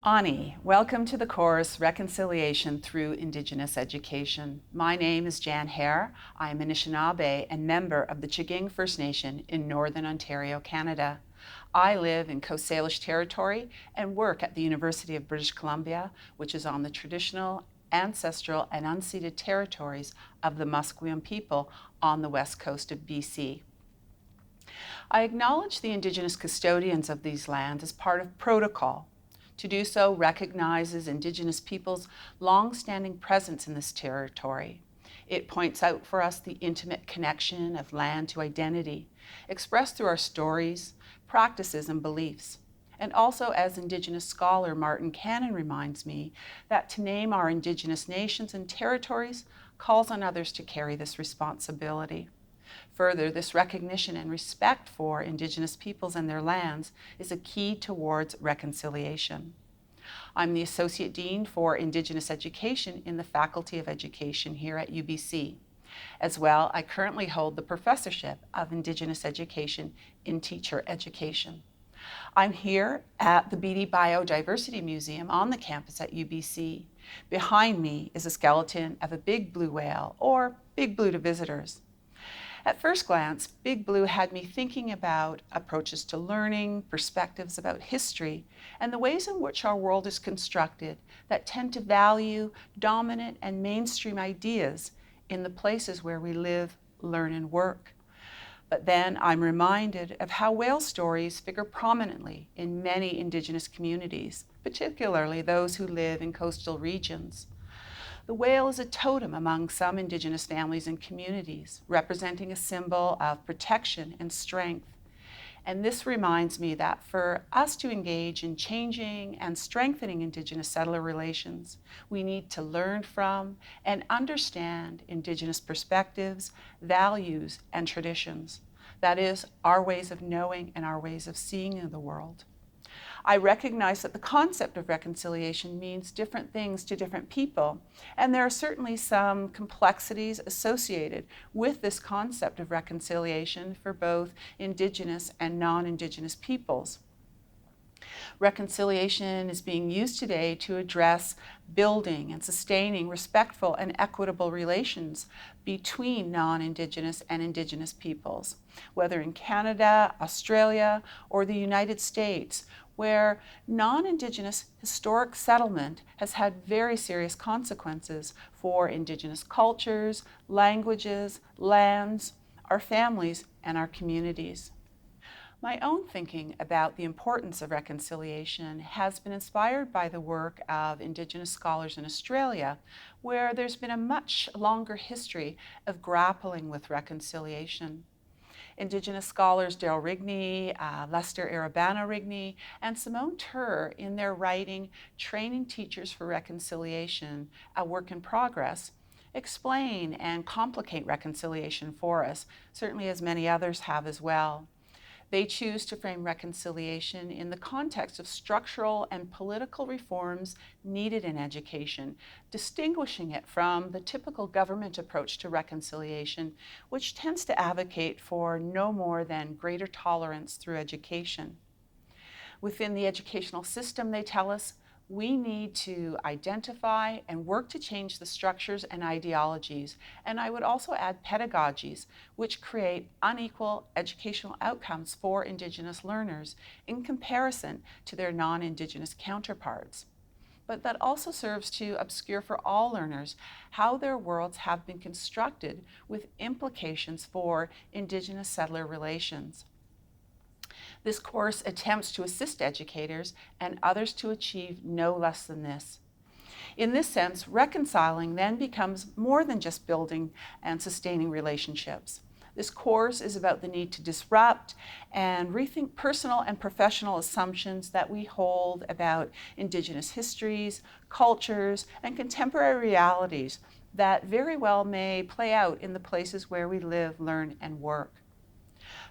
Ani, welcome to the course Reconciliation Through Indigenous Education. My name is Jan Hare. I am an Anishinaabe and member of the Chaging First Nation in Northern Ontario, Canada. I live in Coast Salish territory and work at the University of British Columbia, which is on the traditional, ancestral, and unceded territories of the Musqueam people on the west coast of BC. I acknowledge the Indigenous custodians of these lands as part of protocol. To do so recognizes Indigenous peoples' long-standing presence in this territory. It points out for us the intimate connection of land to identity, expressed through our stories, practices, and beliefs. And also, as Indigenous scholar Martin Cannon reminds me, that to name our Indigenous nations and territories calls on others to carry this responsibility. Further, this recognition and respect for Indigenous peoples and their lands is a key towards reconciliation. I'm the Associate Dean for Indigenous Education in the Faculty of Education here at UBC. As well, I currently hold the Professorship of Indigenous Education in Teacher Education. I'm here at the BD Biodiversity Museum on the campus at UBC. Behind me is a skeleton of a big blue whale, or big blue to visitors. At first glance, Big Blue had me thinking about approaches to learning, perspectives about history, and the ways in which our world is constructed that tend to value dominant and mainstream ideas in the places where we live, learn, and work. But then I'm reminded of how whale stories figure prominently in many Indigenous communities, particularly those who live in coastal regions. The whale is a totem among some Indigenous families and communities, representing a symbol of protection and strength. And this reminds me that for us to engage in changing and strengthening Indigenous settler relations, we need to learn from and understand Indigenous perspectives, values, and traditions. That is, our ways of knowing and our ways of seeing the world. I recognize that the concept of reconciliation means different things to different people, and there are certainly some complexities associated with this concept of reconciliation for both Indigenous and non-Indigenous peoples. Reconciliation is being used today to address building and sustaining respectful and equitable relations between non-Indigenous and Indigenous peoples, whether in Canada, Australia, or the United States, where non-Indigenous historic settlement has had very serious consequences for Indigenous cultures, languages, lands, our families, and our communities. My own thinking about the importance of reconciliation has been inspired by the work of Indigenous scholars in Australia, where there's been a much longer history of grappling with reconciliation. Indigenous scholars Daryl Rigney, Lester Arabano Rigney, and Simone Turr, in their writing Training Teachers for Reconciliation, a Work in Progress, explain and complicate reconciliation for us, certainly as many others have as well. They choose to frame reconciliation in the context of structural and political reforms needed in education, distinguishing it from the typical government approach to reconciliation, which tends to advocate for no more than greater tolerance through education. Within the educational system, they tell us, we need to identify and work to change the structures and ideologies, and I would also add pedagogies, which create unequal educational outcomes for Indigenous learners in comparison to their non-Indigenous counterparts. But that also serves to obscure for all learners how their worlds have been constructed with implications for Indigenous settler relations. This course attempts to assist educators and others to achieve no less than this. In this sense, reconciling then becomes more than just building and sustaining relationships. This course is about the need to disrupt and rethink personal and professional assumptions that we hold about Indigenous histories, cultures, and contemporary realities that very well may play out in the places where we live, learn, and work.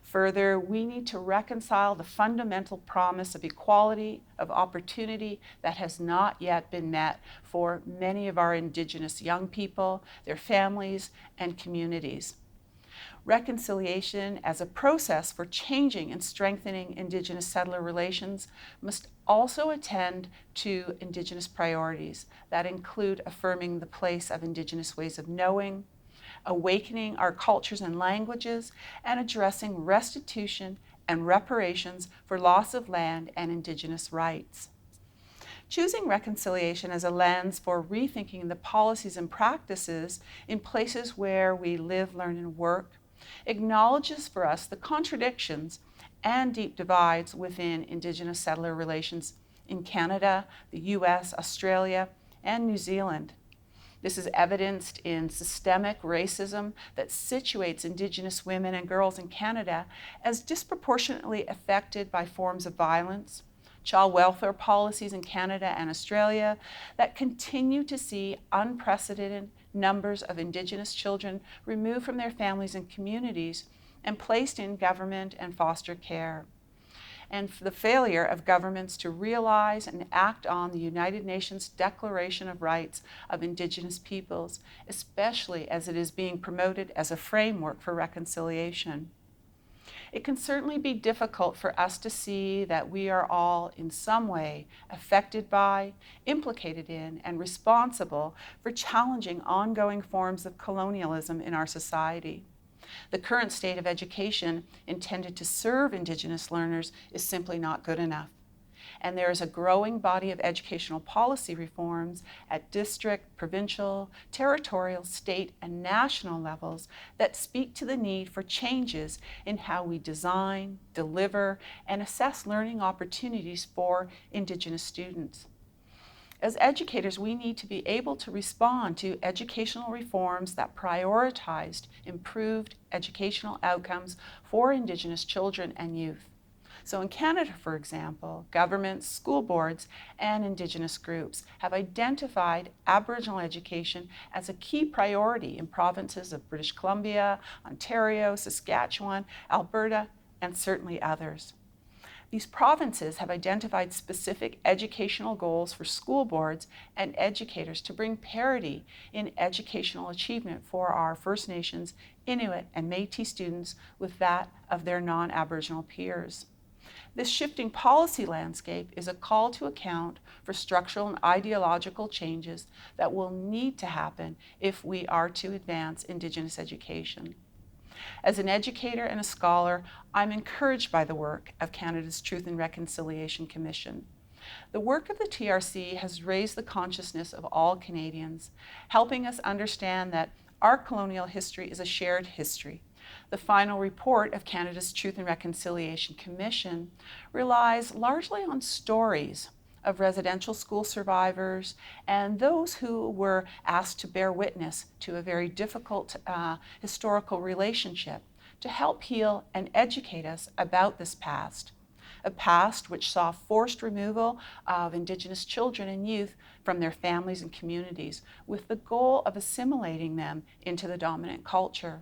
Further, we need to reconcile the fundamental promise of equality, of opportunity that has not yet been met for many of our Indigenous young people, their families, and communities. Reconciliation as a process for changing and strengthening Indigenous settler relations must also attend to Indigenous priorities that include affirming the place of Indigenous ways of knowing, awakening our cultures and languages, and addressing restitution and reparations for loss of land and Indigenous rights. Choosing reconciliation as a lens for rethinking the policies and practices in places where we live, learn, and work acknowledges for us the contradictions and deep divides within Indigenous settler relations in Canada, the US, Australia, and New Zealand. This is evidenced in systemic racism that situates Indigenous women and girls in Canada as disproportionately affected by forms of violence, child welfare policies in Canada and Australia that continue to see unprecedented numbers of Indigenous children removed from their families and communities and placed in government and foster care, and for the failure of governments to realize and act on the United Nations Declaration of Rights of Indigenous Peoples, especially as it is being promoted as a framework for reconciliation. It can certainly be difficult for us to see that we are all in some way affected by, implicated in, and responsible for challenging ongoing forms of colonialism in our society. The current state of education intended to serve Indigenous learners is simply not good enough. And there is a growing body of educational policy reforms at district, provincial, territorial, state, and national levels that speak to the need for changes in how we design, deliver, and assess learning opportunities for Indigenous students. As educators, we need to be able to respond to educational reforms that prioritized improved educational outcomes for Indigenous children and youth. So in Canada, for example, governments, school boards, and Indigenous groups have identified Aboriginal education as a key priority in provinces of British Columbia, Ontario, Saskatchewan, Alberta, and certainly others. These provinces have identified specific educational goals for school boards and educators to bring parity in educational achievement for our First Nations, Inuit, and Métis students with that of their non-Aboriginal peers. This shifting policy landscape is a call to account for structural and ideological changes that will need to happen if we are to advance Indigenous education. As an educator and a scholar, I'm encouraged by the work of Canada's Truth and Reconciliation Commission. The work of the TRC has raised the consciousness of all Canadians, helping us understand that our colonial history is a shared history. The final report of Canada's Truth and Reconciliation Commission relies largely on stories of residential school survivors and those who were asked to bear witness to a very difficult historical relationship to help heal and educate us about this past. A past which saw forced removal of Indigenous children and youth from their families and communities with the goal of assimilating them into the dominant culture.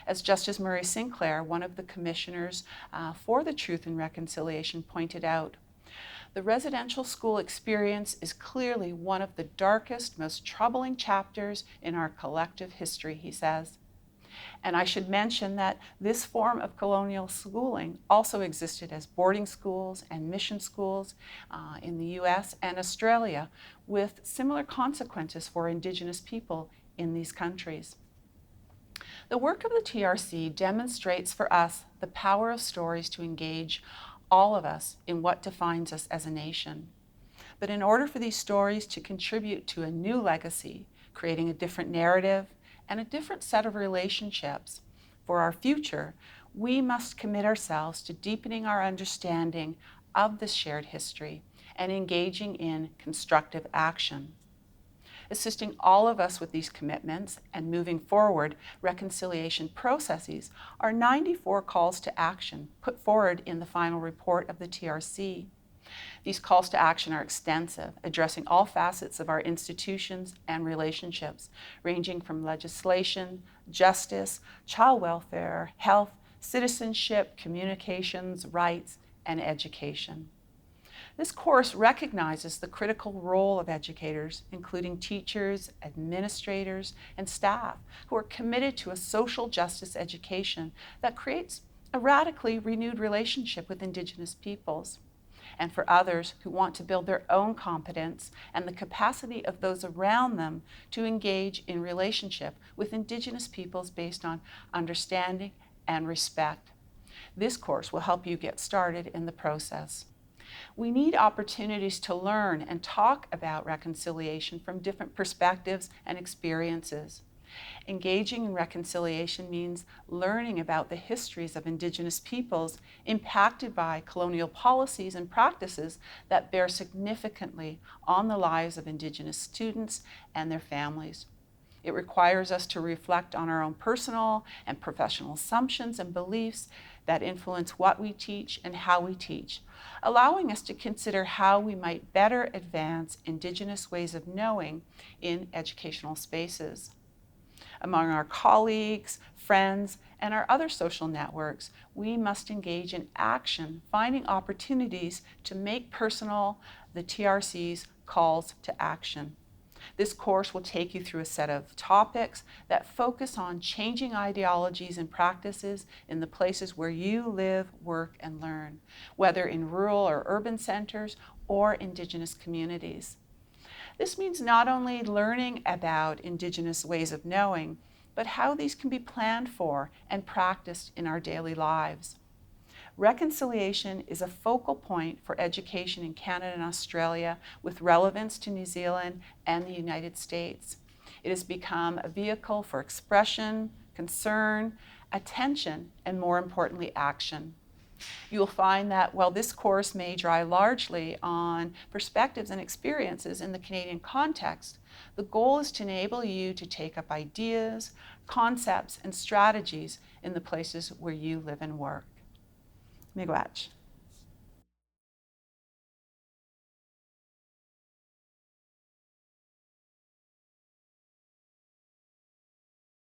As Justice Murray Sinclair, one of the commissioners for the Truth and Reconciliation, pointed out, the residential school experience is clearly one of the darkest, most troubling chapters in our collective history, he says. And I should mention that this form of colonial schooling also existed as boarding schools and mission schools in the US and Australia, with similar consequences for Indigenous people in these countries. The work of the TRC demonstrates for us the power of stories to engage all of us in what defines us as a nation. But in order for these stories to contribute to a new legacy, creating a different narrative and a different set of relationships for our future, we must commit ourselves to deepening our understanding of this shared history and engaging in constructive action. Assisting all of us with these commitments and moving forward reconciliation processes are 94 calls to action put forward in the final report of the TRC. These calls to action are extensive, addressing all facets of our institutions and relationships, ranging from legislation, justice, child welfare, health, citizenship, communications, rights, and education. This course recognizes the critical role of educators, including teachers, administrators, and staff, who are committed to a social justice education that creates a radically renewed relationship with Indigenous peoples, and for others who want to build their own competence and the capacity of those around them to engage in relationship with Indigenous peoples based on understanding and respect. This course will help you get started in the process. We need opportunities to learn and talk about reconciliation from different perspectives and experiences. Engaging in reconciliation means learning about the histories of Indigenous peoples impacted by colonial policies and practices that bear significantly on the lives of Indigenous students and their families. It requires us to reflect on our own personal and professional assumptions and beliefs that influence what we teach and how we teach, allowing us to consider how we might better advance Indigenous ways of knowing in educational spaces. Among our colleagues, friends, and our other social networks, we must engage in action, finding opportunities to make personal the TRC's calls to action. This course will take you through a set of topics that focus on changing ideologies and practices in the places where you live, work, and learn, whether in rural or urban centers or Indigenous communities. This means not only learning about Indigenous ways of knowing, but how these can be planned for and practiced in our daily lives. Reconciliation is a focal point for education in Canada and Australia with relevance to New Zealand and the United States. It has become a vehicle for expression, concern, attention, and more importantly, action. You will find that while this course may draw largely on perspectives and experiences in the Canadian context, the goal is to enable you to take up ideas, concepts, and strategies in the places where you live and work. Miigwech.